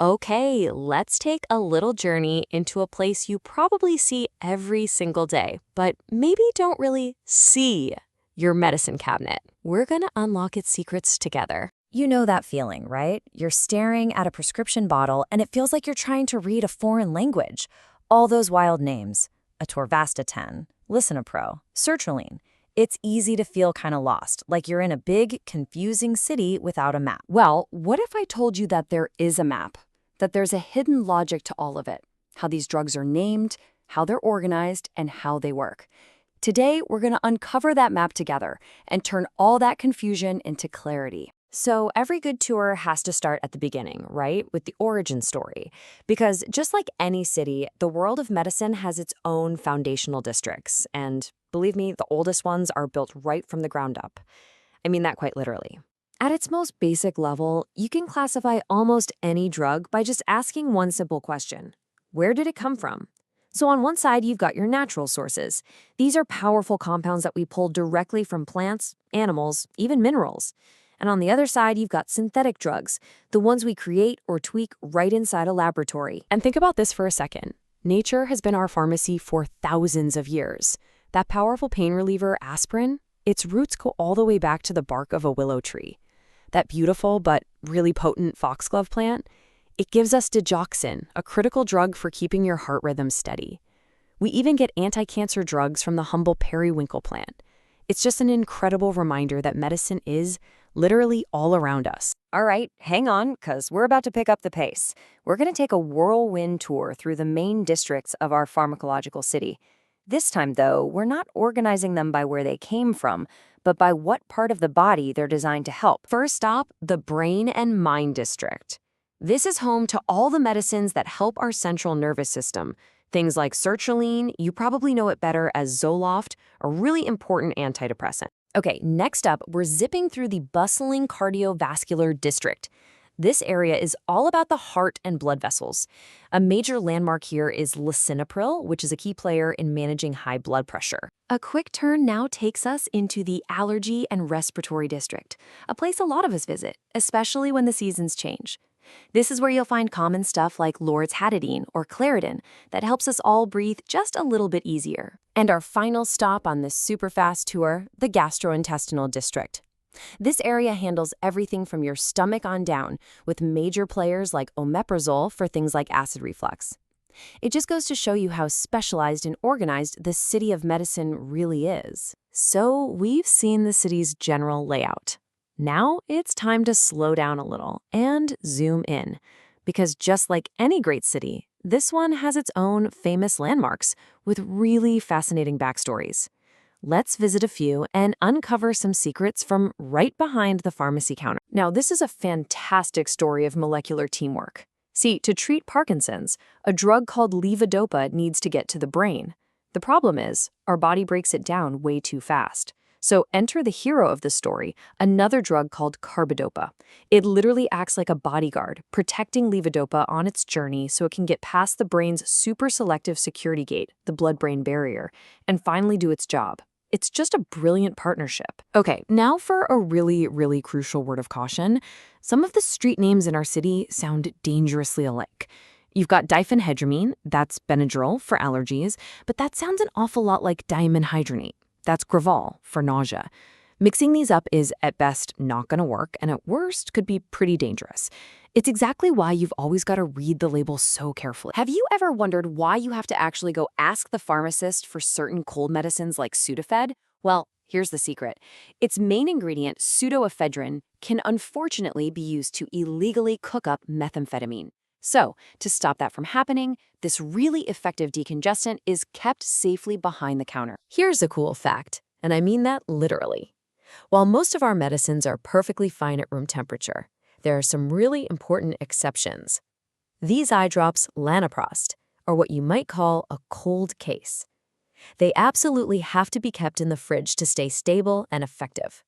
Okay, let's take a little journey into a place you probably see every single day, but maybe don't really see your medicine cabinet. We're going to unlock its secrets together. You know that feeling, right? You're staring at a prescription bottle and it feels like you're trying to read a foreign language. All those wild names, atorvastatin, lisinopril, sertraline. It's easy to feel kind of lost, like you're in a big, confusing city without a map. Well, what if I told you that there is a map? That there's a hidden logic to all of it, how these drugs are named, how they're organized, and how they work. Today, we're going to uncover that map together and turn all that confusion into clarity. So every good tour has to start at the beginning, right? With the origin story. Because just like any city, the world of medicine has its own foundational districts. And believe me, the oldest ones are built right from the ground up. I mean that quite literally. At its most basic level, you can classify almost any drug by just asking one simple question. Where did it come from? So on one side, you've got your natural sources. These are powerful compounds that we pull directly from plants, animals, even minerals. And on the other side, you've got synthetic drugs, the ones we create or tweak right inside a laboratory. And think about this for a second. Nature has been our pharmacy for thousands of years. That powerful pain reliever, aspirin, its roots go all the way back to the bark of a willow tree. That beautiful but really potent foxglove plant, it gives us digoxin, a critical drug for keeping your heart rhythm steady. We even get anti-cancer drugs from the humble periwinkle plant. It's just an incredible reminder that medicine is literally all around us. All right, hang on, because we're about to pick up the pace. We're going to take a whirlwind tour through the main districts of our pharmacological city. This time, though, we're not organizing them by where they came from, but by what part of the body they're designed to help. First stop, the brain and mind district. This is home to all the medicines that help our central nervous system. Things like sertraline, you probably know it better as Zoloft, a really important antidepressant. Okay, next up, we're zipping through the bustling cardiovascular district. This area is all about the heart and blood vessels. A major landmark here is lisinopril, which is a key player in managing high blood pressure. A quick turn now takes us into the allergy and respiratory district, a place a lot of us visit, especially when the seasons change. This is where you'll find common stuff like loratadine or Claritin that helps us all breathe just a little bit easier. And our final stop on this super fast tour, the gastrointestinal district. This area handles everything from your stomach on down, with major players like omeprazole for things like acid reflux. It just goes to show you how specialized and organized the city of medicine really is. So we've seen the city's general layout. Now it's time to slow down a little and zoom in, because just like any great city, this one has its own famous landmarks with really fascinating backstories. Let's visit a few and uncover some secrets from right behind the pharmacy counter. Now, this is a fantastic story of molecular teamwork. See, to treat Parkinson's, a drug called levodopa needs to get to the brain. The problem is, our body breaks it down way too fast. So enter the hero of the story, another drug called carbidopa. It literally acts like a bodyguard, protecting levodopa on its journey so it can get past the brain's super selective security gate, the blood-brain barrier, and finally do its job. It's just a brilliant partnership. Okay, now for a really, really crucial word of caution. Some of the street names in our city sound dangerously alike. You've got diphenhydramine, that's Benadryl for allergies, but that sounds an awful lot like dimenhydrinate. That's Gravol for nausea. Mixing these up is at best not going to work, and at worst could be pretty dangerous. It's exactly why you've always got to read the label so carefully. Have you ever wondered why you have to actually go ask the pharmacist for certain cold medicines like Sudafed? Well, here's the secret. Its main ingredient, pseudoephedrine, can unfortunately be used to illegally cook up methamphetamine. So, to stop that from happening, this really effective decongestant is kept safely behind the counter. Here's a cool fact, and I mean that literally. While most of our medicines are perfectly fine at room temperature, there are some really important exceptions. These eye drops, Lanaprost, are what you might call a cold case. They absolutely have to be kept in the fridge to stay stable and effective.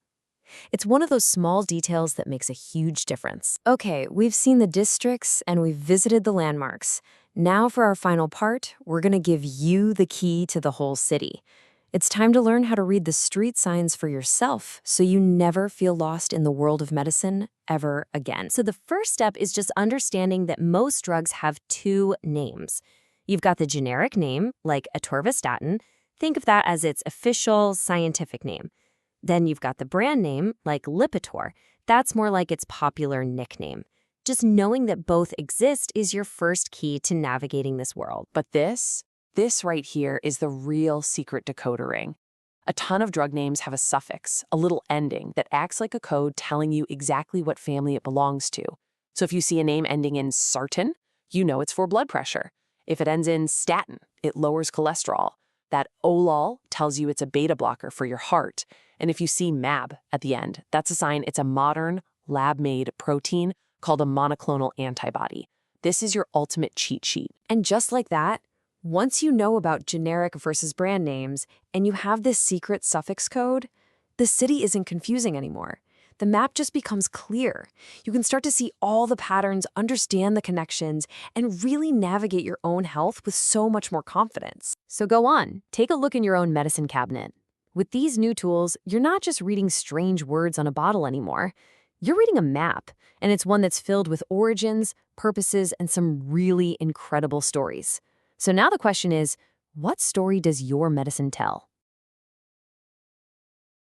It's one of those small details that makes a huge difference. Okay, we've seen the districts and we've visited the landmarks. Now for our final part, we're going to give you the key to the whole city. It's time to learn how to read the street signs for yourself so you never feel lost in the world of medicine ever again. So the first step is just understanding that most drugs have two names. You've got the generic name, like atorvastatin. Think of that as its official scientific name. Then you've got the brand name, like Lipitor. That's more like its popular nickname. Just knowing that both exist is your first key to navigating this world. But this right here is the real secret decoder ring. A ton of drug names have a suffix, a little ending, that acts like a code telling you exactly what family it belongs to. So if you see a name ending in sartan, you know it's for blood pressure. If it ends in statin, it lowers cholesterol. That olol tells you it's a beta blocker for your heart. And if you see mab at the end, that's a sign it's a modern, lab-made protein called a monoclonal antibody. This is your ultimate cheat sheet. And just like that, once you know about generic versus brand names and you have this secret suffix code, the city isn't confusing anymore. The map just becomes clear. You can start to see all the patterns, understand the connections, and really navigate your own health with so much more confidence. So go on, take a look in your own medicine cabinet. With these new tools, you're not just reading strange words on a bottle anymore. You're reading a map, and it's one that's filled with origins, purposes, and some really incredible stories. So now the question is, what story does your medicine tell?